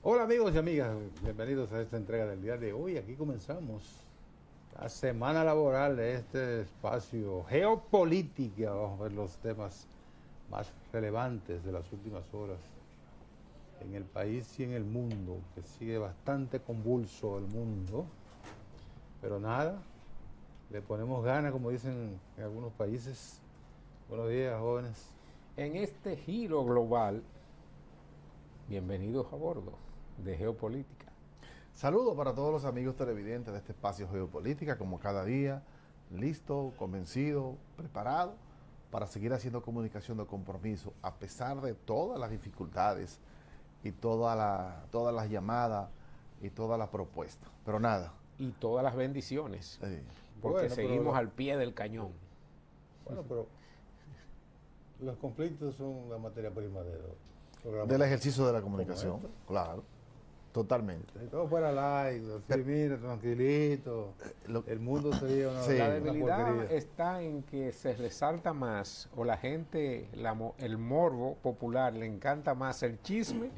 Hola amigos y amigas, bienvenidos a esta entrega del día de hoy. Aquí comenzamos la semana laboral de este espacio geopolítica. Vamos a ver los temas más relevantes de las últimas horas en el país y en el mundo, que sigue bastante convulso el mundo. Pero nada, le ponemos ganas, como dicen en algunos países. Buenos días, jóvenes. En este giro global, bienvenidos a bordo de Geopolítica. Saludos para todos los amigos televidentes de este espacio Geopolítica, como cada día, listo, convencido, preparado para seguir haciendo comunicación de compromiso, a pesar de todas las dificultades y todas las llamadas y todas las propuestas. Pero nada. Y todas las bendiciones, porque Bueno, seguimos al pie del cañón. Bueno, pero los conflictos son la materia prima Del ejercicio de la comunicación, claro, totalmente. Si todo fuera light, así, mira, tranquilito, el mundo sería una, Sí. La una debilidad porquería. está en que se resalta más, o la gente, el morbo popular, le encanta más el chisme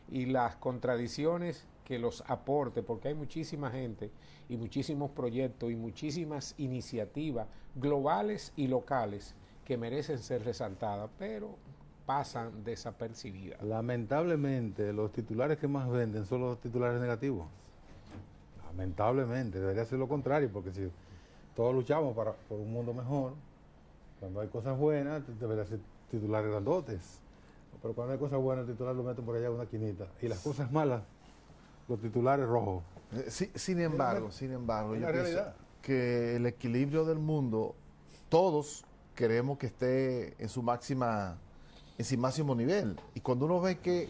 y las contradicciones que los aporte, porque hay muchísima gente y muchísimos proyectos y muchísimas iniciativas globales y locales que merecen ser resaltadas, pero pasan desapercibidas. Lamentablemente, los titulares que más venden son los titulares negativos. Lamentablemente, debería ser lo contrario, porque si todos luchamos por un mundo mejor, cuando hay cosas buenas, debería ser titulares grandotes. Pero cuando hay cosas buenas, el titular lo meten por allá en una esquinita. Y las cosas malas, los titulares rojos. Sin embargo, Es yo la pienso realidad. que el equilibrio del mundo, todos queremos que esté en su máximo nivel. Y cuando uno ve que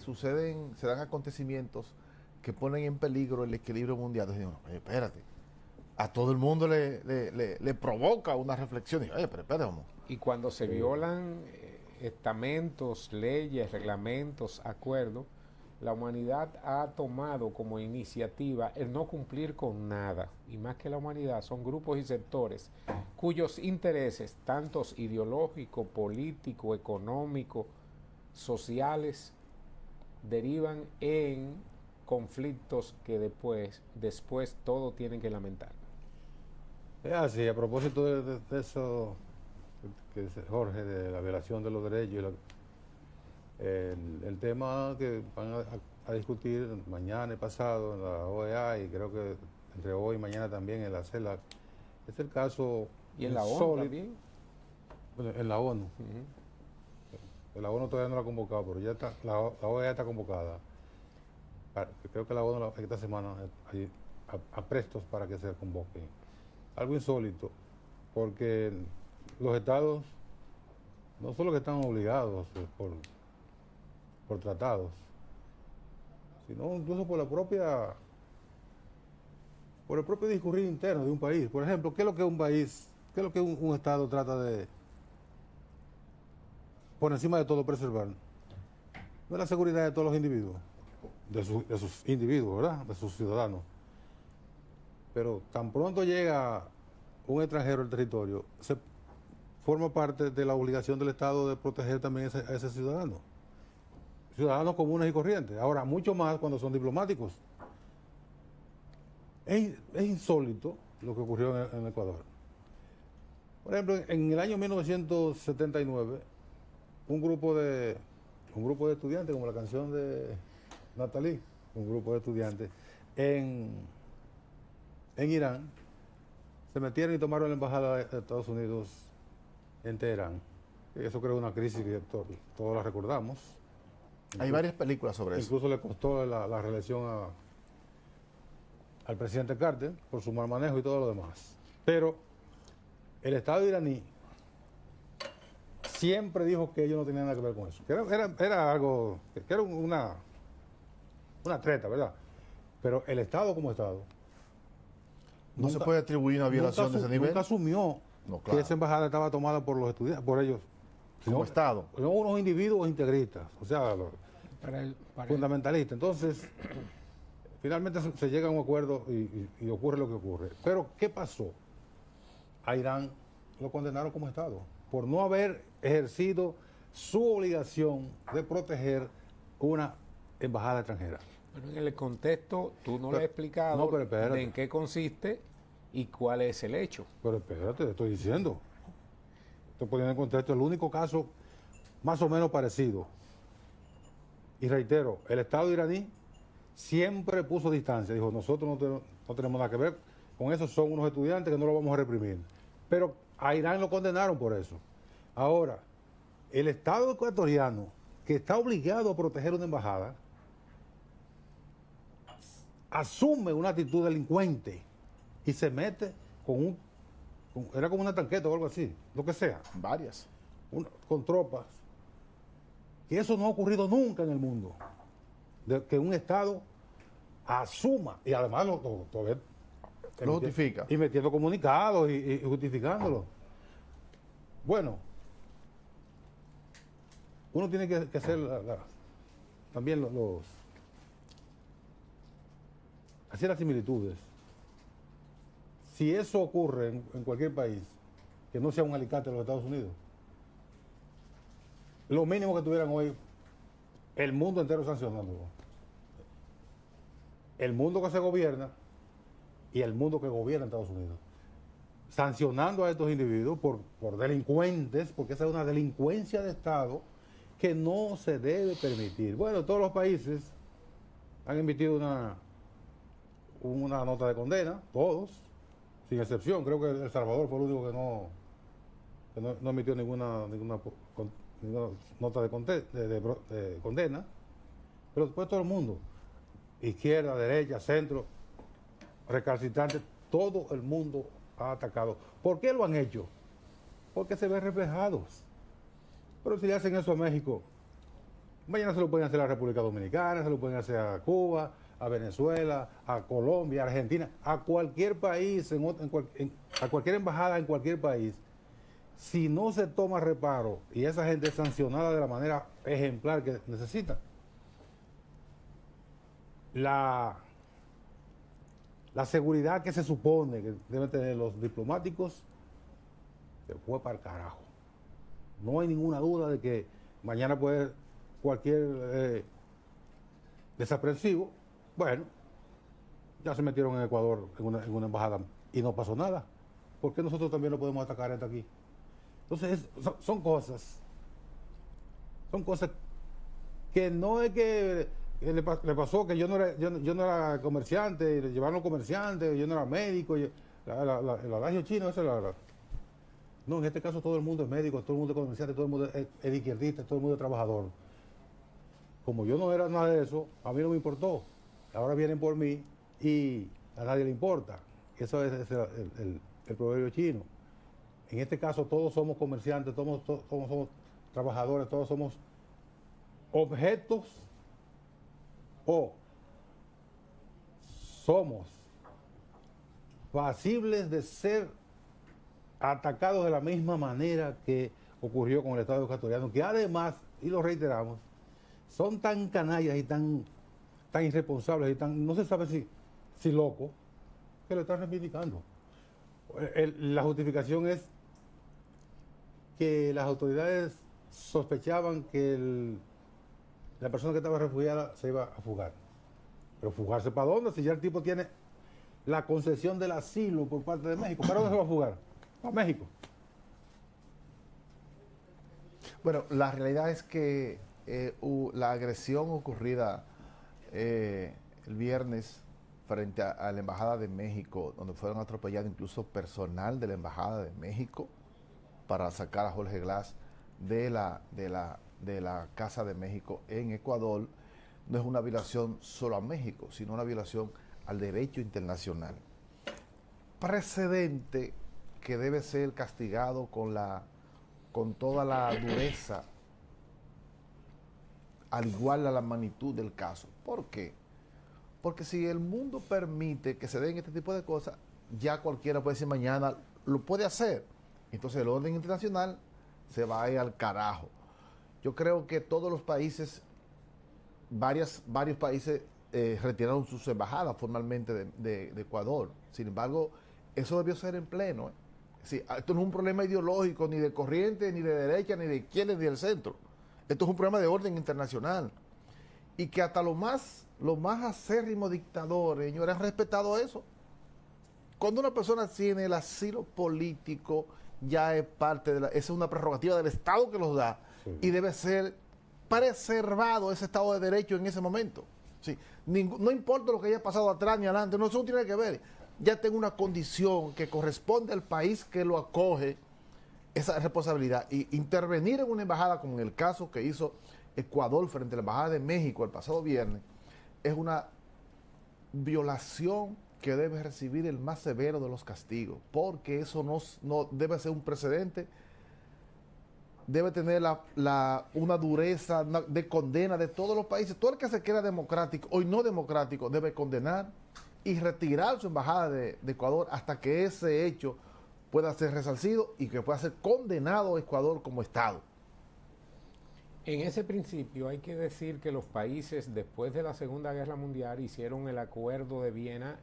se dan acontecimientos que ponen en peligro el equilibrio mundial, entonces digo, oye, espérate, a todo el mundo le provoca una reflexión. Y, oye, pero espérate, vamos. Y cuando se violan estamentos, leyes, reglamentos, acuerdos, la humanidad ha tomado como iniciativa el no cumplir con nada. Y más que la humanidad, son grupos y sectores cuyos intereses, tantos ideológicos, políticos, económicos, sociales, derivan en conflictos que después todo tienen que lamentar. Es así, a propósito de eso que dice Jorge, de la violación de los derechos, el tema que van a discutir mañana y pasado en la OEA, y creo que entre hoy y mañana también en la CELAC, es el caso Y en la ONU insólito. también. Bueno, en la ONU. La ONU todavía no la ha convocado, pero ya está, la OEA está convocada. Creo que la ONU esta semana hay a prestos para que se convoque. Algo insólito, porque los estados no solo que están obligados por tratados, sino incluso por el propio discurrir interno de un país. Por ejemplo, ¿qué es lo que un país, qué es lo que un estado trata de, por encima de todo, preservar? No es la seguridad de todos los individuos, de sus individuos, ¿verdad? De sus ciudadanos. Pero tan pronto llega un extranjero al territorio, se forma parte de la obligación del Estado de proteger también a ese ciudadano. Ciudadanos comunes y corrientes. Ahora, mucho más cuando son diplomáticos. Es insólito lo que ocurrió en Ecuador. Por ejemplo, en el año 1979, un grupo de estudiantes, como la canción de Natalie, un grupo de estudiantes, en Irán, se metieron y tomaron la embajada de Estados Unidos en Teherán. Eso creó una crisis que todos la recordamos. Hay varias películas sobre eso. Incluso le costó la reelección al presidente Carter por su mal manejo y todo lo demás. Pero el Estado iraní siempre dijo que ellos no tenían nada que ver con eso. Que era algo, que era una treta, ¿verdad? Pero el Estado como Estado No se puede atribuir una violación de ese nivel. nunca asumió No, claro. que esa embajada estaba tomada por los estudiantes, por ellos. Como Estado. Son unos individuos integristas, o sea, Para fundamentalistas. Entonces, finalmente se llega a un acuerdo y ocurre lo que ocurre. Pero, ¿qué pasó? A Irán lo condenaron como Estado por no haber ejercido su obligación de proteger una embajada extranjera. Pero en el contexto, tú no le has explicado no, pero espérate. en qué consiste y cuál es el hecho. Pero espérate, te estoy diciendo. Estoy poniendo en contexto el único caso más o menos parecido. Y reitero, el Estado iraní siempre puso distancia. Dijo, nosotros no tenemos nada que ver con eso, son unos estudiantes que no los vamos a reprimir. Pero a Irán lo condenaron por eso. Ahora, el Estado ecuatoriano, que está obligado a proteger una embajada, asume una actitud delincuente y se mete era como una tanqueta o algo así, lo que sea, Varias. con tropas. Y eso no ha ocurrido nunca en el mundo, de que un Estado asuma, y además lo justifica. y metiendo comunicados y justificándolo. Bueno, uno tiene que hacer también hacer las similitudes. Si eso ocurre en cualquier país, que no sea un alicate de los Estados Unidos, lo mínimo que tuvieran hoy, el mundo entero sancionándolo. El mundo que se gobierna y el mundo que gobierna en Estados Unidos. Sancionando a estos individuos por delincuentes, porque esa es una delincuencia de Estado que no se debe permitir. Bueno, todos los países han emitido una nota de condena, todos, sin excepción. Creo que El Salvador fue el único que no emitió ninguna nota de condena, pero después todo el mundo, izquierda, derecha, centro, recalcitrantes, todo el mundo ha atacado. ¿Por qué lo han hecho? Porque se ven reflejados. Pero si le hacen eso a México, mañana se lo pueden hacer a la República Dominicana, se lo pueden hacer a Cuba, a Venezuela, a Colombia, a Argentina, a cualquier país, a cualquier embajada en cualquier país. Si no se toma reparo y esa gente es sancionada de la manera ejemplar que necesita, la seguridad que se supone que deben tener los diplomáticos se fue para el carajo. No hay ninguna duda de que mañana puede cualquier desaprensivo, bueno, ya se metieron en Ecuador en una embajada y no pasó nada. ¿Por qué nosotros también lo podemos atacar hasta aquí? Entonces, son cosas que no es que le pasó que yo no era comerciante, llevaron comerciantes, yo no era médico, el adagio chino, ese no, en este caso todo el mundo es médico, todo el mundo es comerciante, todo el mundo es izquierdista, todo el mundo es trabajador. Como yo no era nada de eso, a mí no me importó. Ahora vienen por mí y a nadie le importa. Eso es el proverbio chino. En este caso todos somos comerciantes, todos somos trabajadores, todos somos objetos o somos pasibles de ser atacados de la misma manera que ocurrió con el Estado ecuatoriano, que además, y lo reiteramos, son tan canallas y tan irresponsables y tan, no se sabe si locos, que lo están reivindicando. La justificación es que las autoridades sospechaban que la persona que estaba refugiada se iba a fugar. Pero fugarse ¿para dónde? Si ya el tipo tiene la concesión del asilo por parte de México, ¿para dónde se va a fugar? A México. Bueno, la realidad es que la agresión ocurrida el viernes frente a la Embajada de México, donde fueron atropellados incluso personal de la Embajada de México para sacar a Jorge Glass de la Casa de México en Ecuador, no es una violación solo a México, sino una violación al derecho internacional. Precedente que debe ser castigado con toda la dureza, al igual a la magnitud del caso. ¿Por qué? Porque si el mundo permite que se den este tipo de cosas, ya cualquiera puede decir mañana, lo puede hacer. Entonces el orden internacional se va a ir al carajo. Yo creo que todos los países, varios países retiraron sus embajadas formalmente de Ecuador. Sin embargo, eso debió ser en pleno. Sí, esto no es un problema ideológico, ni de corriente, ni de derecha, ni de izquierda, ni del centro. Esto es un problema de orden internacional. y que hasta los más acérrimos dictadores, señores, han respetado eso. Cuando una persona tiene el asilo político, ya es parte esa es una prerrogativa del Estado que los da, sí, y debe ser preservado ese Estado de Derecho en ese momento. Sí. No importa lo que haya pasado atrás ni adelante, no, eso no tiene que ver. Ya tengo una condición que corresponde al país que lo acoge, esa responsabilidad. Y intervenir en una embajada, como en el caso que hizo Ecuador frente a la Embajada de México el pasado viernes, es una violación que debe recibir el más severo de los castigos, porque eso no debe ser un precedente, debe tener una dureza de condena de todos los países. Todo el que se quiera democrático o no democrático debe condenar y retirar su embajada de Ecuador hasta que ese hecho pueda ser resarcido y que pueda ser condenado Ecuador como Estado. En ese principio hay que decir que los países después de la Segunda Guerra Mundial hicieron el Acuerdo de Viena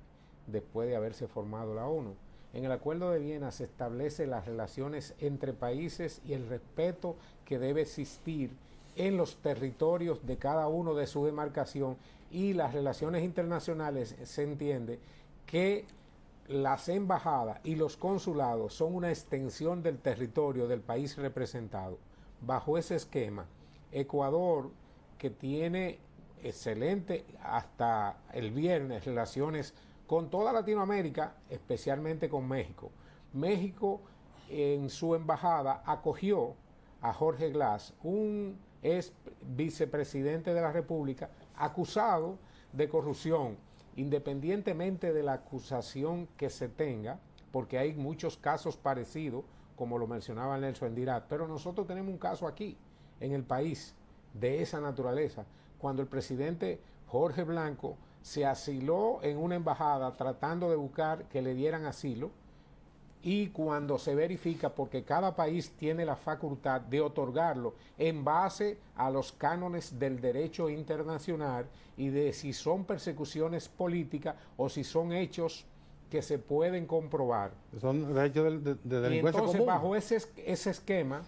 después de haberse formado la ONU. En el Acuerdo de Viena se establecen las relaciones entre países y el respeto que debe existir en los territorios de cada uno de su demarcación, y las relaciones internacionales se entiende que las embajadas y los consulados son una extensión del territorio del país representado. Bajo ese esquema, Ecuador, que tiene excelente hasta el viernes relaciones con toda Latinoamérica, especialmente con México. México en su embajada acogió a Jorge Glass, un ex vicepresidente de la República, acusado de corrupción, independientemente de la acusación que se tenga, porque hay muchos casos parecidos, como lo mencionaba Nelson Endirat, pero nosotros tenemos un caso aquí, en el país, de esa naturaleza, cuando el presidente Jorge Blanco se asiló en una embajada tratando de buscar que le dieran asilo, y cuando se verifica, porque cada país tiene la facultad de otorgarlo en base a los cánones del derecho internacional y de si son persecuciones políticas o si son hechos que se pueden comprobar. Son hechos de delincuencia entonces, común. Bajo ese esquema,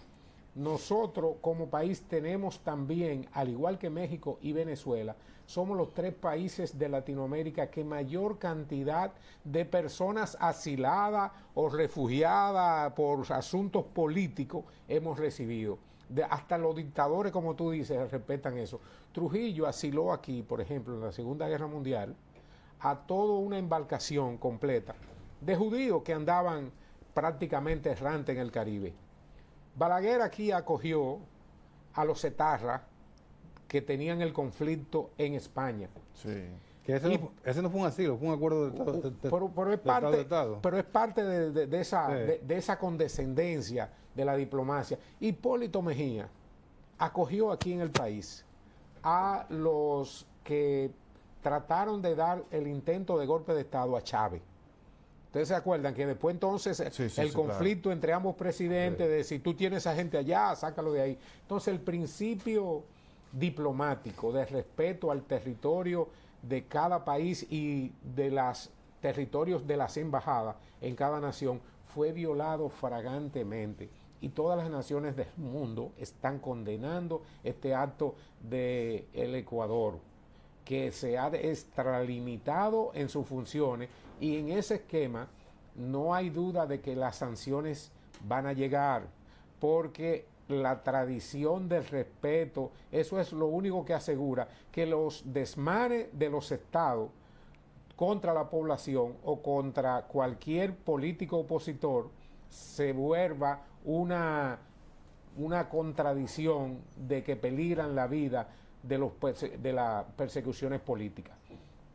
nosotros como país tenemos también, al igual que México y Venezuela, somos los 3 países de Latinoamérica que mayor cantidad de personas asiladas o refugiadas por asuntos políticos hemos recibido. Hasta los dictadores, como tú dices, respetan eso. Trujillo asiló aquí, por ejemplo, en la Segunda Guerra Mundial, a toda una embarcación completa de judíos que andaban prácticamente errantes en el Caribe. Balaguer aquí acogió a los etarras que tenían el conflicto en España. Sí. Que ese no fue un asilo, fue un acuerdo de Estado. Pero es parte de esa condescendencia de la diplomacia. Hipólito Mejía acogió aquí en el país a los que trataron de dar el intento de golpe de Estado a Chávez. Ustedes se acuerdan que después entonces el conflicto claro, entre ambos presidentes, de si tú tienes a gente allá, sácalo de ahí. Entonces el principio diplomático de respeto al territorio de cada país y de los territorios de las embajadas en cada nación fue violado flagrantemente. Y todas las naciones del mundo están condenando este acto del Ecuador, que se ha extralimitado en sus funciones, y en ese esquema no hay duda de que las sanciones van a llegar, porque la tradición del respeto, eso es lo único que asegura que los desmanes de los estados contra la población o contra cualquier político opositor se vuelva una contradicción de que peligran la vida de las persecuciones políticas,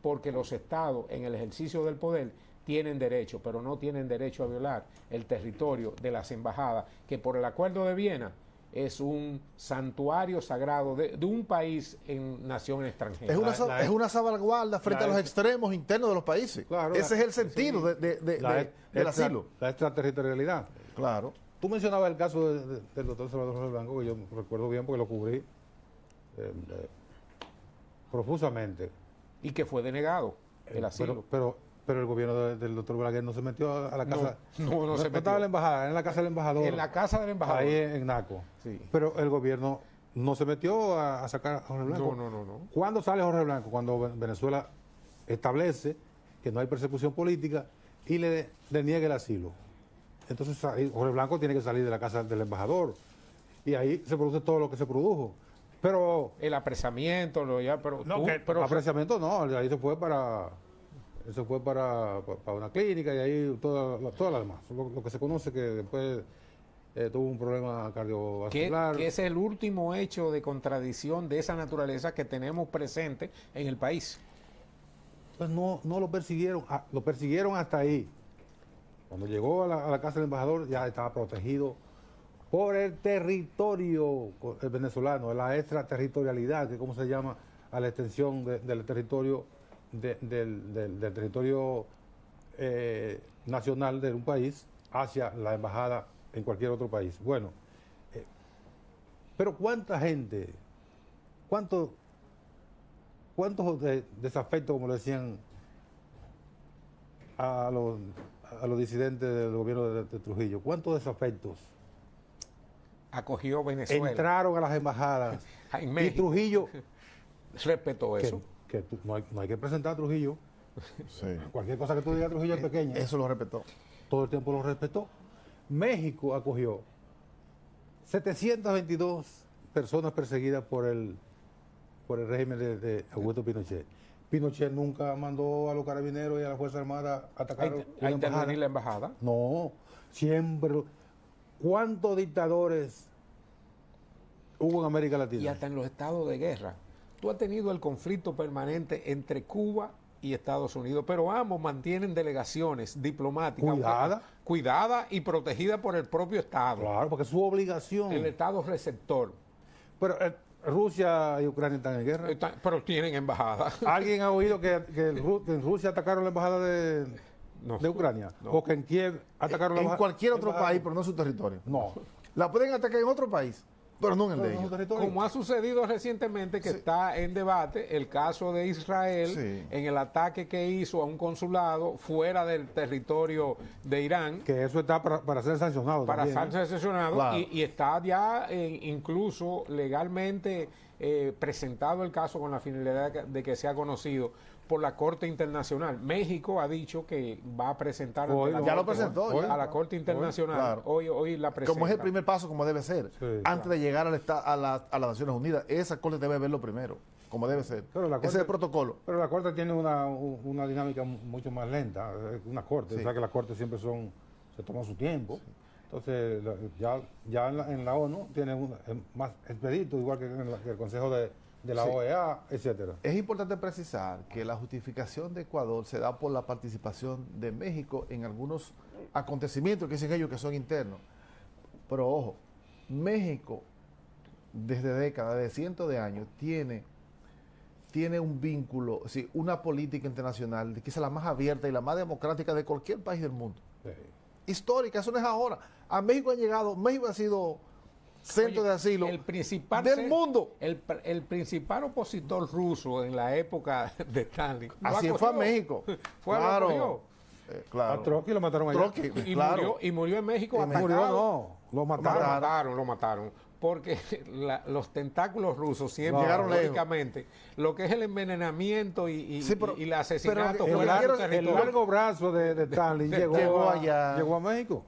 porque los estados en el ejercicio del poder tienen derecho, pero no tienen derecho a violar el territorio de las embajadas, que por el Acuerdo de Viena es un santuario sagrado de un país en nación extranjera. Es una salvaguarda frente a los extremos internos de los países. Claro, ese es el sentido del asilo. La extraterritorialidad. Claro. Tú mencionabas el caso del doctor Salvador Jorge Blanco, que yo recuerdo bien porque lo cubrí profusamente. Y que fue denegado el asilo. Pero el gobierno del doctor Balaguer no se metió a la casa. No se metió. Estaba en la embajada, en la casa del embajador. En la casa del embajador. Ahí en Naco. Sí. Pero el gobierno no se metió a sacar a Jorge Blanco. No. ¿Cuándo sale Jorge Blanco? Cuando Venezuela establece que no hay persecución política y le niega el asilo. Entonces Jorge Blanco tiene que salir de la casa del embajador y ahí se produce todo lo que se produjo. Pero el apresamiento, pero apreciamiento no, ahí se fue para una clínica y ahí todas las demás. Lo que se conoce que después tuvo un problema cardiovascular. Que es el último hecho de contradicción de esa naturaleza que tenemos presente en el país. Pues no lo persiguieron hasta ahí. Cuando llegó a la casa del embajador ya estaba protegido por el territorio venezolano, la extraterritorialidad, que es como se llama a la extensión del territorio del territorio nacional de un país hacia la embajada en cualquier otro país. Bueno, pero ¿cuánta gente, cuántos desafectos, como le decían a los disidentes del gobierno de Trujillo, cuántos desafectos acogió Venezuela? Entraron a las embajadas en y México. Trujillo Respetó eso. No hay que presentar a Trujillo. Sí. Cualquier cosa que tú digas a Trujillo es pequeña. Eso lo respetó. Todo el tiempo lo respetó. México acogió 722 personas perseguidas por el régimen de Augusto Pinochet. Pinochet nunca mandó a los carabineros y a la Fuerza Armada a atacar a intervenir la embajada. No, siempre. ¿Cuántos dictadores hubo en América Latina? Y hasta en los estados de guerra. Tú has tenido el conflicto permanente entre Cuba y Estados Unidos, pero ambos mantienen delegaciones diplomáticas cuidadas y protegidas por el propio Estado. Claro, porque es su obligación. El Estado receptor. Pero Rusia y Ucrania están en guerra. Pero tienen embajada. ¿Alguien ha oído que en Rusia atacaron la embajada de Ucrania? No. ¿O que en Kiev atacaron la embajada? En cualquier otro país, pero no en su territorio. No. La pueden atacar en otro país, pero no en el de No, ellos. Como ha sucedido recientemente, que está en debate el caso de Israel en el ataque que hizo a un consulado fuera del territorio de Irán. Que eso está para ser sancionado. Para también, ser sancionado. Claro. Y está ya incluso legalmente presentado el caso con la finalidad de que sea conocido por la Corte Internacional. México ha dicho que va a presentar ya lo presentó a la Corte Internacional. Claro. Hoy la presenta. Como es el primer paso, como debe ser, Sí, antes de llegar a las Naciones Unidas. Esa Corte debe verlo primero, como debe ser. Pero la Ese es Corte- el protocolo. Pero la Corte tiene una dinámica mucho más lenta. Una Corte. Sí. O sea que las Cortes siempre se toman su tiempo. Entonces, ya en la ONU tiene más expedito, igual que que el Consejo de la Sí. OEA, etcétera. Es importante precisar que la justificación de Ecuador se da por la participación de México en algunos acontecimientos que dicen ellos que son internos. Pero ojo, México desde décadas, de cientos de años, tiene un vínculo, sí, una política internacional, quizá la más abierta y la más democrática de cualquier país del mundo. Sí. Histórica, eso no es ahora. A México han llegado, México ha sido centro Oye, de asilo el principal del mundo. El principal opositor ruso en la época de Stalin. lo Así acogió. fue a México. Fue a lo claro. acogió. Claro. A Trotsky lo mataron allá. Trotsky, Y, claro. murió en México atacado. Murió, no. Lo mataron. Lo mataron. Porque los tentáculos rusos siempre, Llegaron lejos. lógicamente, lo que es el envenenamiento y Sí, pero- el asesinato pero fuera de su El territorio largo brazo de Stalin Llegó allá. llegó a México.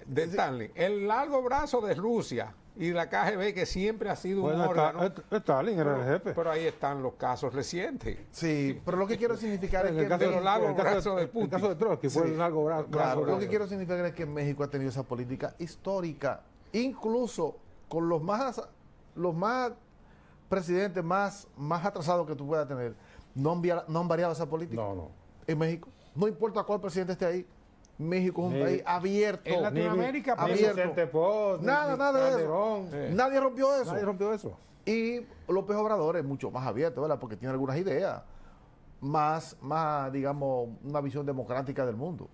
de Stalin. El largo brazo de Rusia y la KGB, que siempre ha sido un Bueno, órgano. Stalin era el jefe. Pero ahí están los casos recientes. Sí, pero lo que quiero significar es En que el caso, Pero largo el caso brazo de el Putin. caso de Trotsky fue Sí. el largo brazo. Claro, de- lo que quiero significar es que México ha tenido esa política histórica, incluso con los más presidentes más atrasados que tú puedas tener, no han variado esa política No. en México. No importa cuál presidente esté ahí, México es un Ni- país abierto. En Latinoamérica, Ni por abierto. Vicente Fox, ni Nada de eso. Calderón. Nadie rompió eso. Nadie rompió eso. Y López Obrador es mucho más abierto, ¿verdad? Porque tiene algunas ideas, más, digamos, una visión democrática del mundo.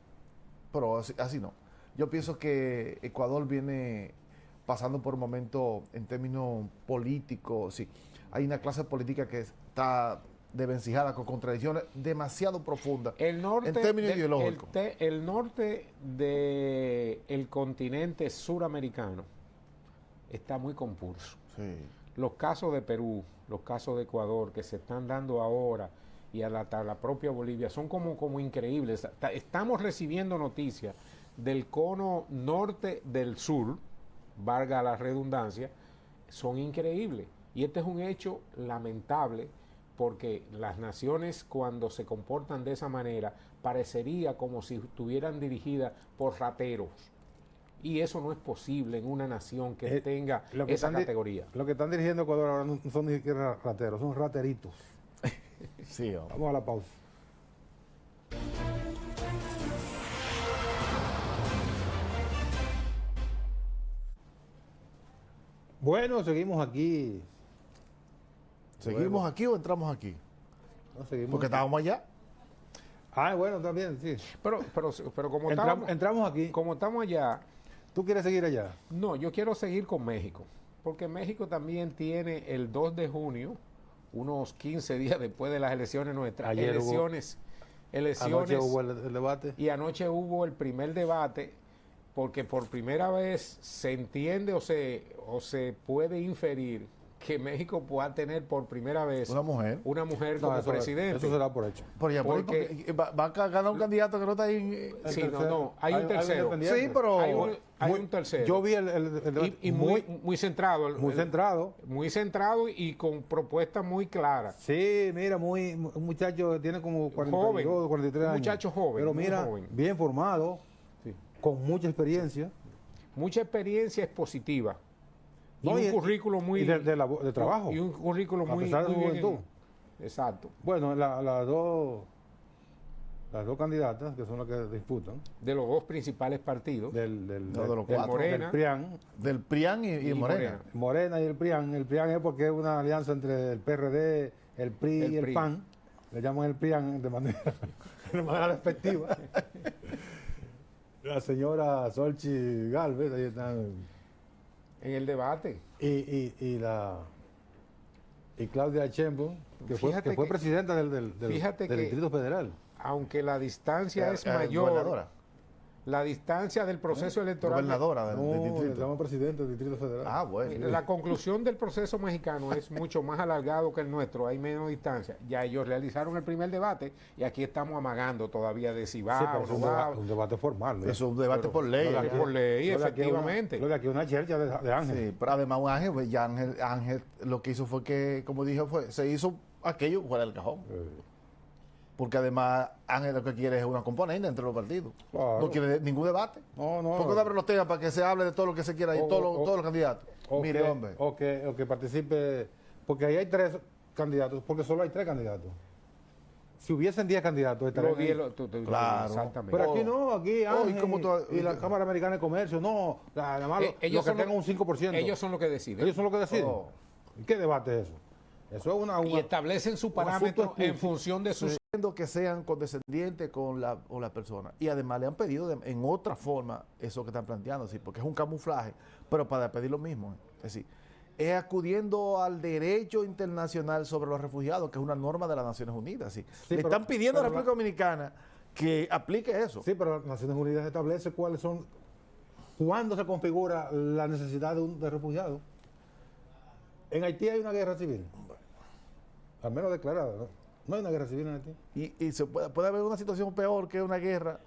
Pero así no. Yo pienso que Ecuador viene pasando por un momento en términos políticos, sí. Hay una clase política que está desvencijada con contradicciones demasiado profundas el norte en términos ideológicos. el norte del continente suramericano está muy compulso. Sí. Los casos de Perú, los casos de Ecuador que se están dando ahora y hasta la propia Bolivia son como increíbles. Estamos recibiendo noticias del cono norte del sur, valga la redundancia, son increíbles. Y este es un hecho lamentable porque las naciones cuando se comportan de esa manera parecería como si estuvieran dirigidas por rateros. Y eso no es posible en una nación que tenga esa categoría. Lo que están dirigiendo Ecuador ahora no son ni siquiera rateros, son rateritos. Sí, hombre. Vamos a la pausa. Bueno, seguimos aquí. ¿Seguimos aquí o entramos aquí? No, seguimos Porque aquí. estábamos allá. Ah, bueno, también, sí. Pero como Entramos aquí. como estamos allá, ¿Tú quieres seguir allá? no, yo quiero seguir con México, porque México también tiene el 2 de junio, unos 15 días después de las elecciones nuestras, Ayer elecciones, Anoche hubo el debate. y anoche hubo el primer debate, porque por primera vez se entiende o se puede inferir que México pueda tener por primera vez Una mujer. No, como eso, presidente. Eso será por hecho. Por ejemplo, Porque- porque va a ganar un candidato que no está ahí. Sí, El tercero. hay un tercero. independiente. Sí, pero Hay un tercero. Yo vi el debate y muy centrado. muy centrado. Muy centrado y con propuestas muy claras. Sí, mira, un muchacho que tiene como 42, Joven. 43 años. Muchacho joven, Pero muy mira, joven. bien formado, Sí. con mucha experiencia. Mucha experiencia expositiva. Y No, un y- currículo muy... y de trabajo. Y un currículo A muy, pesar de muy su bien. juventud. Exacto. Bueno, las dos candidatas, que son las que disputan, De los dos principales partidos. No, de los del cuatro. Morena. del PRIAN, Del PRIAN y Y Morena. Morena y el PRIAN. El PRIAN es porque es una alianza entre el PRD, el PRI El y el PRI. PAN. Le llaman el PRIAN de manera despectiva. La señora Solchi Galvez, ahí están. En el debate. Y Claudia Sheinbaum, que Fíjate fue que- presidenta del fíjate que- Distrito Federal. Aunque la distancia es mayor, Gobernadora. la distancia del proceso electoral... Gobernadora del No, le distrito. llaman presidente del Distrito Federal. Ah, bueno. La conclusión del proceso mexicano es mucho más alargado que el nuestro, hay menos distancia. Ya ellos realizaron el primer debate y aquí estamos amagando todavía de si va Sí, pero o es no un, va. un debate formal. ¿no? Eso es un debate por ley. Lo de aquí- por ley, lo de aquí es efectivamente. Lo de aquí es una chercha de Ángel. Sí, pero además un Ángel, pues ya Ángel lo que hizo fue que, como dije, se hizo aquello fuera del cajón. Porque además Ángel lo que quiere es una componente entre los partidos. Claro. No quiere ningún debate. No, no. ¿Por qué no abre los temas para que se hable de todo lo que se quiera y todos los candidatos? Mire, hombre. O que participe, porque ahí hay 3 candidatos, porque solo hay 3 candidatos. Si hubiesen 10 candidatos, estarían ahí. Claro. Exactamente. Pero aquí no, aquí Ángel ¿cómo tú- y la Cámara Americana de Comercio, no, además Ellos lo que son tengan un 5%. Ellos son los que deciden. Ellos son los que deciden. Oh. ¿Y qué debate es eso? Eso es Y establecen su parámetro asunto en función de sus... Pidiendo que sean condescendientes con la persona. Y además le han pedido en otra forma eso que están planteando, ¿sí? Porque es un camuflaje, pero para pedir lo mismo. Es decir, es acudiendo al derecho internacional sobre los refugiados, que es una norma de las Naciones Unidas. ¿sí? Sí, Le pero- están pidiendo a la pero República Dominicana que aplique eso. Sí, pero las Naciones Unidas establece cuándo se configura la necesidad de refugiados. En Haití hay una guerra civil, al menos declarada, ¿no? No hay una guerra civil en Haití. Y se puede haber una situación peor que una guerra.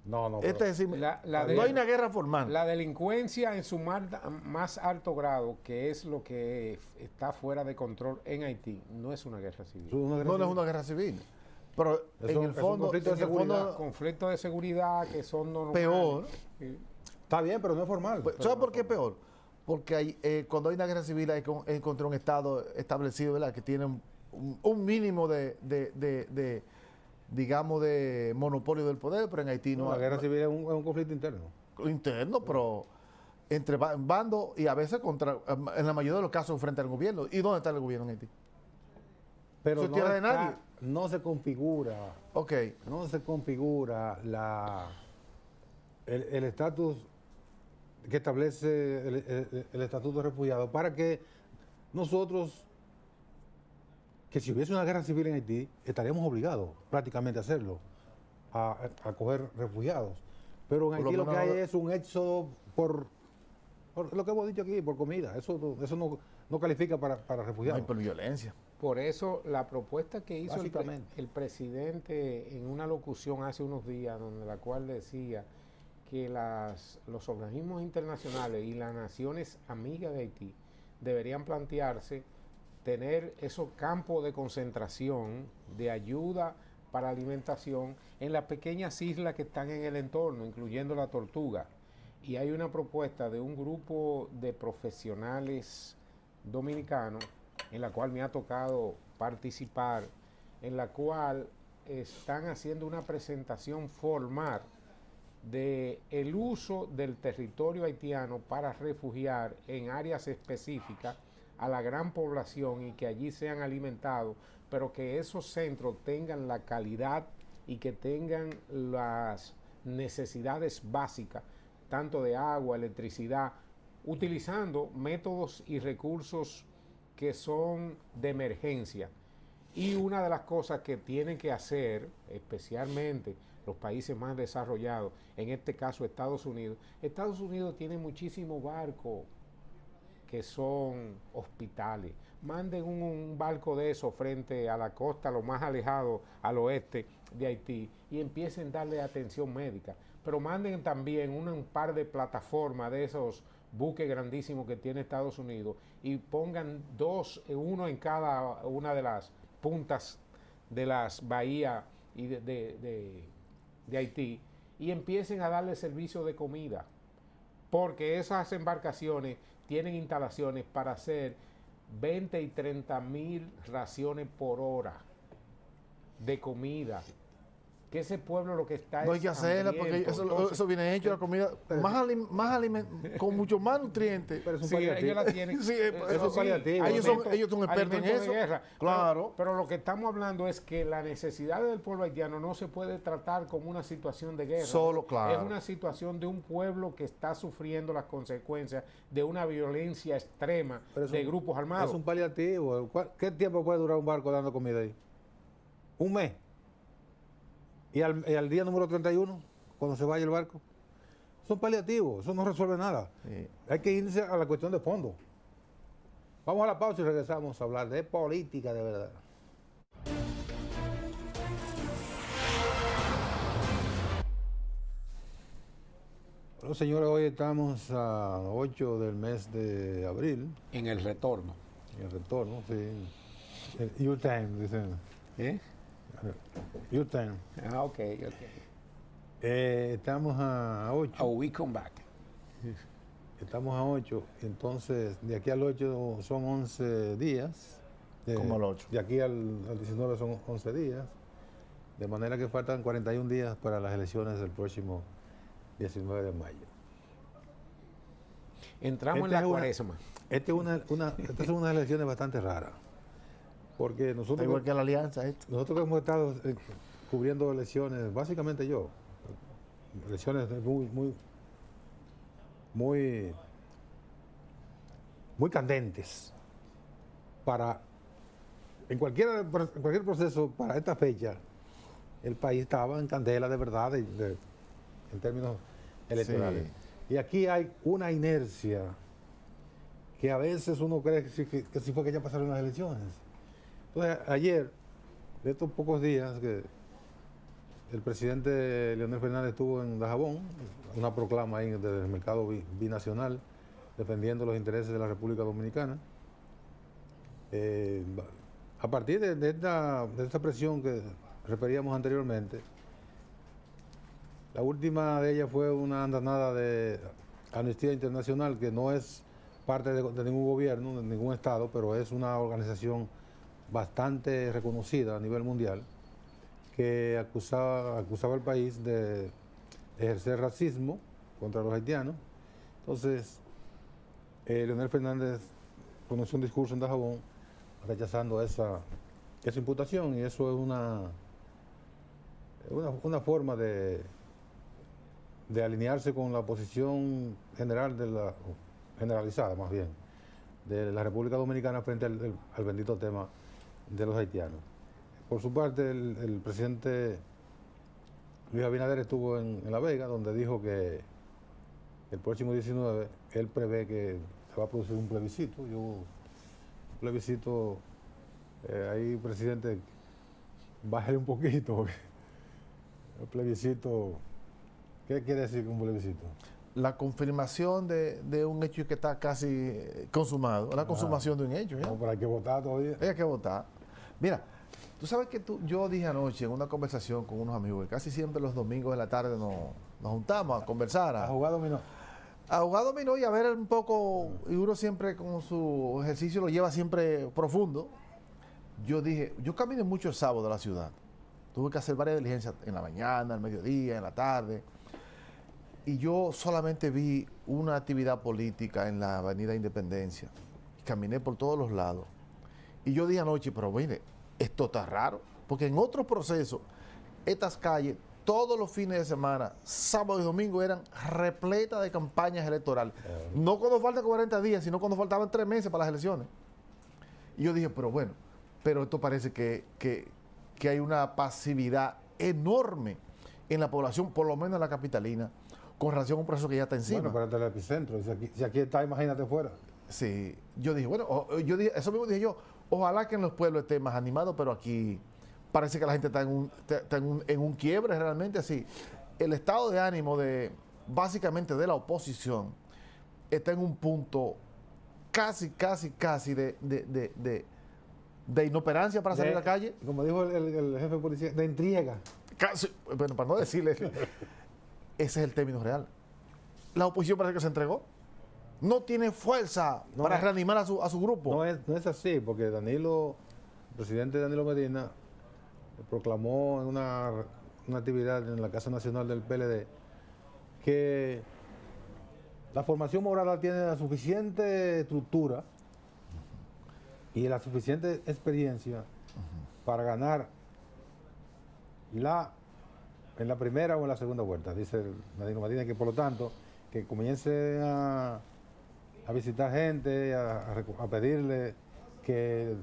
No, Es decir, La no hay una guerra formal. La delincuencia en su más alto grado, que es lo que está fuera de control en Haití, no es una guerra civil. No es una guerra civil. Pero en un el fondo, conflicto de en el fondo, seguridad. Conflictos de seguridad que son normales. peor. Sí. Está bien, pero no es formal. Pues, ¿sabes por qué es peor? Porque cuando hay una guerra civil hay contra un Estado establecido, ¿verdad? Que tiene un mínimo digamos, de monopolio del poder, pero en Haití no La hay. guerra civil es un conflicto interno. Interno, pero entre bandos y a veces en la mayoría de los casos frente al gobierno. ¿Y dónde está el gobierno en Haití? Pero Eso es tierra de nadie. No se configura, Ok. no se configura el estatus que establece el estatuto de refugiado para que nosotros, que si hubiese una guerra civil en Haití, estaríamos obligados prácticamente a hacerlo, a acoger refugiados. Pero en Por lo Haití lo que menos hay ahora- es un éxodo por Por lo que hemos dicho aquí, por comida. Eso no califica para No hay refugiados. por violencia. Por eso la propuesta que hizo Básicamente. el presidente en una locución hace unos días, donde la cual decía que los organismos internacionales y las naciones amigas de Haití deberían plantearse tener esos campos de concentración de ayuda para alimentación en las pequeñas islas que están en el entorno, incluyendo la Tortuga. Y hay una propuesta de un grupo de profesionales dominicanos en la cual me ha tocado participar, en la cual están haciendo una presentación formal de el uso del territorio haitiano para refugiar en áreas específicas a la gran población y que allí sean alimentados, pero que esos centros tengan la calidad y que tengan las necesidades básicas, tanto de agua, electricidad, utilizando métodos y recursos que son de emergencia. Y una de las cosas que tienen que hacer, especialmente los países más desarrollados, en este caso Estados Unidos tiene muchísimos barcos que son hospitales. Manden un barco de eso frente a la costa, lo más alejado al oeste de Haití, y empiecen a darle atención médica. Pero manden también un par de plataformas de esos buques grandísimos que tiene Estados Unidos y pongan uno en cada una de las puntas de las bahías y de Haití, y empiecen a darle servicio de comida, porque esas embarcaciones tienen instalaciones para hacer 20 y 30 mil raciones por hora de comida. Que ese pueblo lo que está No hay que hacerla porque eso viene hecho, la comida con mucho más nutrientes. Pero es un Sí, paliativo. ellos la tienen. Sí, eso es paliativo. ellos son expertos en alimentos de eso. guerra. Claro. Pero lo que estamos hablando es que la necesidad del pueblo haitiano no se puede tratar como una situación de guerra. Solo, claro. Es una situación de un pueblo que está sufriendo las consecuencias de una violencia extrema de grupos armados. Es un paliativo. ¿Qué tiempo puede durar un barco dando comida ahí? Un mes. Y al día número 31, cuando se vaya el barco, son paliativos, eso no resuelve nada. Sí. Hay que irse a la cuestión de fondo. Vamos a la pausa y regresamos a hablar de política de verdad. Bueno, señores, hoy estamos a 8 del mes de abril, En el retorno. en el retorno, sí. El U-Time, dicen. ¿Eh? U-Time. Ah, ok. Estamos a 8. A we come back. Estamos a 8, entonces de aquí al 8 son 11 días. Como al 8. De aquí al 19 son 11 días. De manera que faltan 41 días para las elecciones del próximo 19 de mayo. Entramos en Esta la es una- cuaresma. Estas son unas elecciones bastante raras. Porque Está nosotros, igual que la alianza esto. nosotros que hemos estado cubriendo elecciones, básicamente yo, elecciones muy candentes en cualquier proceso para esta fecha el país estaba en candela de verdad en términos electorales. Sí. Y aquí hay una inercia que a veces uno cree que sí fue que ya pasaron las elecciones. Entonces ayer, de estos pocos días que el presidente Leonel Fernández estuvo en Dajabón, una proclama ahí del mercado binacional, defendiendo los intereses de la República Dominicana. A partir de esta presión que referíamos anteriormente, la última de ellas fue una andanada de Amnistía Internacional, que no es parte de ningún gobierno, de ningún estado, pero es una organización bastante reconocida a nivel mundial, que acusaba al país de ejercer racismo contra los haitianos. Entonces, Leonel Fernández pronunció un discurso en Dajabón rechazando esa imputación, y eso es una forma de alinearse con la posición generalizada más bien, de la República Dominicana frente al bendito tema de los haitianos. Por su parte, el presidente Luis Abinader estuvo en La Vega, donde dijo que el próximo 19, él prevé que se va a producir un plebiscito. Un plebiscito, ahí, presidente, bájale un poquito. Porque el plebiscito, ¿qué quiere decir un plebiscito? La confirmación de un hecho que está casi consumado, la consumación de un hecho. ¿Ya? No, pero hay que votar todavía. Hay que votar. Mira, tú sabes que yo dije anoche en una conversación con unos amigos que casi siempre los domingos de la tarde nos juntamos a conversar. ¿Ha jugado dominó? A jugar dominó y a ver un poco, y uno siempre con su ejercicio lo lleva siempre profundo. Yo dije, yo caminé mucho el sábado de la ciudad. Tuve que hacer varias diligencias en la mañana, al mediodía, en la tarde. Y yo solamente vi una actividad política en la Avenida Independencia. Caminé por todos los lados. Y yo dije anoche, pero mire, esto está raro. Porque en otros procesos, estas calles, todos los fines de semana, sábado y domingo, eran repletas de campañas electorales. No cuando faltan 40 días, sino cuando faltaban 3 meses para las elecciones. Y yo dije, pero bueno, pero esto parece que hay una pasividad enorme en la población, por lo menos en la capitalina, con relación a un proceso que ya está encima. Bueno, pero este es el epicentro. Si aquí está, imagínate fuera. Sí, yo dije, bueno, eso mismo dije yo, ojalá que en los pueblos esté más animado, pero aquí parece que la gente está en un quiebre realmente así. El estado de ánimo básicamente de la oposición está en un punto casi de inoperancia para salir a la calle. Como dijo el jefe de policía, de intriga. Casi, bueno, para no decirle, ese es el término real. La oposición parece que se entregó. No tiene fuerza para reanimar a su grupo. No es así, porque el presidente Danilo Medina proclamó en una actividad en la Casa Nacional del PLD que la formación moral tiene la suficiente estructura y la suficiente experiencia para ganar en la primera o en la segunda vuelta, dice Danilo Medina, que por lo tanto que comiencen a visitar gente, a pedirle que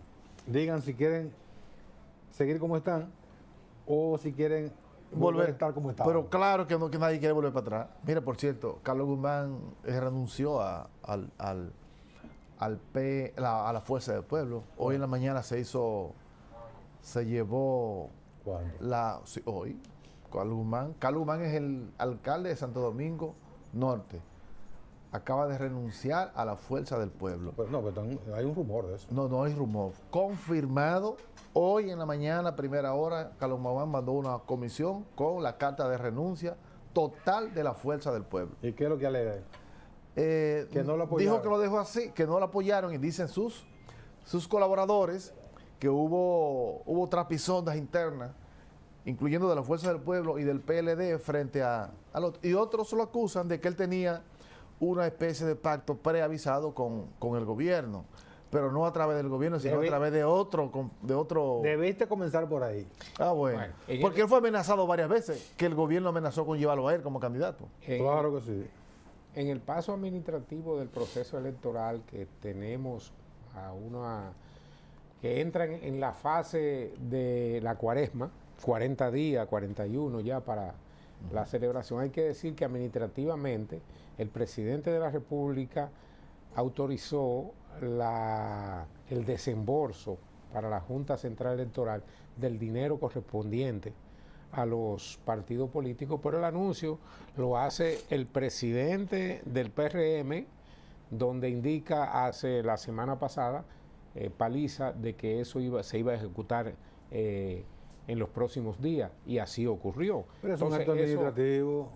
digan si quieren seguir como están o si quieren volver a estar como están. Pero claro que nadie quiere volver para atrás. Mira, por cierto, Carlos Guzmán renunció a la Fuerza del Pueblo. Hoy en la mañana se llevó hoy, Carlos Guzmán es el alcalde de Santo Domingo Norte. Acaba de renunciar a la Fuerza del Pueblo. Pero hay un rumor de eso. No hay rumor. Confirmado, hoy en la mañana, primera hora, Carlos Guzmán mandó una comisión con la carta de renuncia total de la Fuerza del Pueblo. ¿Y qué es lo que alega? Que no lo apoyaron. Dijo que lo dejó así, que no lo apoyaron, y dicen sus colaboradores que hubo trapisondas internas, incluyendo de la Fuerza del Pueblo y del PLD frente al otro. Y otros lo acusan de que él tenía una especie de pacto preavisado con el gobierno, pero no a través del gobierno, sino a través de otro. Debiste comenzar por ahí. Bueno, porque él fue amenazado varias veces, que el gobierno amenazó con llevarlo a él como candidato. Claro que sí. En el paso administrativo del proceso electoral que tenemos que entran en la fase de la cuaresma, 40 días, 41 ya para la celebración, hay que decir que administrativamente el presidente de la República autorizó el desembolso para la Junta Central Electoral del dinero correspondiente a los partidos políticos, pero el anuncio lo hace el presidente del PRM, donde indica hace la semana pasada, paliza, de que eso se iba a ejecutar en los próximos días, y así ocurrió. Pero es un acto administrativo.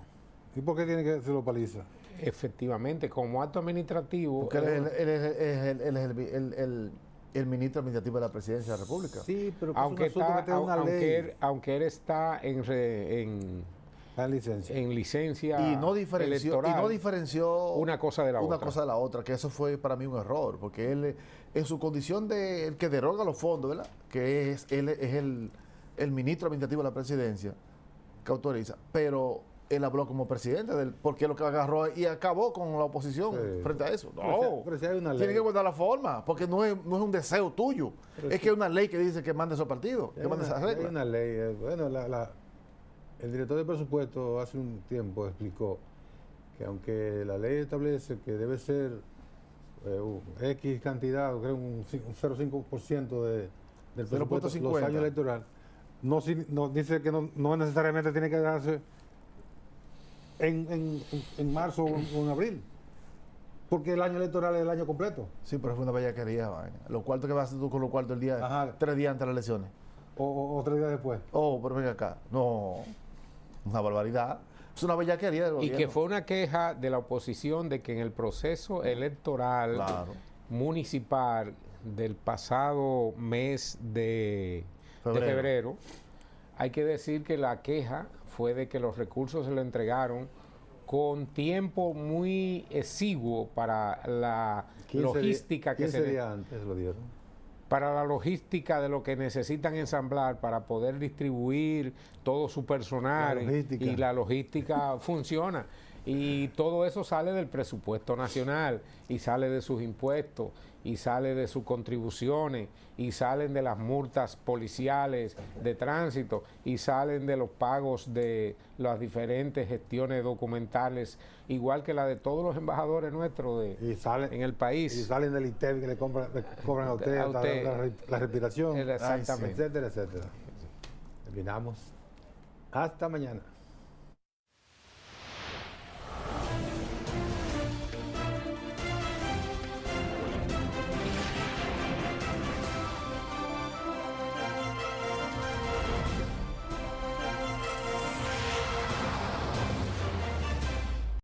¿Y por qué tiene que hacerlo paliza? Efectivamente, como acto administrativo. Porque él es el ministro administrativo de la Presidencia de la República. Sí, pero aunque él está en licencia y no electoral, diferenció una cosa de la otra, que eso fue para mí un error, porque él, en su condición de el que deroga los fondos, ¿verdad? Que él es el ministro administrativo de la Presidencia que autoriza, pero él habló como presidente porque lo que agarró y acabó con la oposición frente a eso. No, pero si hay una ley. Tiene que guardar la forma, porque no es un deseo tuyo, es que hay una ley que dice que mande esos partidos, que mande esas reglas. Hay una ley. Bueno, el director de presupuesto hace un tiempo explicó que aunque la ley establece que debe ser X cantidad, creo un 0,5% del presupuesto los 0,50. años electorales, no dice que no necesariamente tiene que darse en marzo o en abril, porque el año electoral es el año completo. Sí, pero es una bellaquería, vaina. Los cuartos que vas a hacer tú con los cuartos el día, Ajá. 3 días antes de las elecciones. O 3 días después. Oh, pero venga acá. No, una barbaridad. Es una bellaquería del Y gobierno. que fue una queja de la oposición de que en el proceso electoral Claro. municipal del pasado mes de febrero, hay que decir que la queja fue de que los recursos se lo entregaron con tiempo muy exiguo para la 15 logística que 15 días antes lo dieron. para la logística de lo que necesitan ensamblar para poder distribuir todo su personal La logística. y la logística funciona. Y todo eso sale del presupuesto nacional y sale de sus impuestos y sale de sus contribuciones y salen de las multas policiales de tránsito y salen de los pagos de las diferentes gestiones documentales, igual que la de todos los embajadores nuestros en el país. Y salen del ITEV que le cobran a usted, la respiración, Exactamente. etcétera, etcétera. Terminamos. Hasta mañana.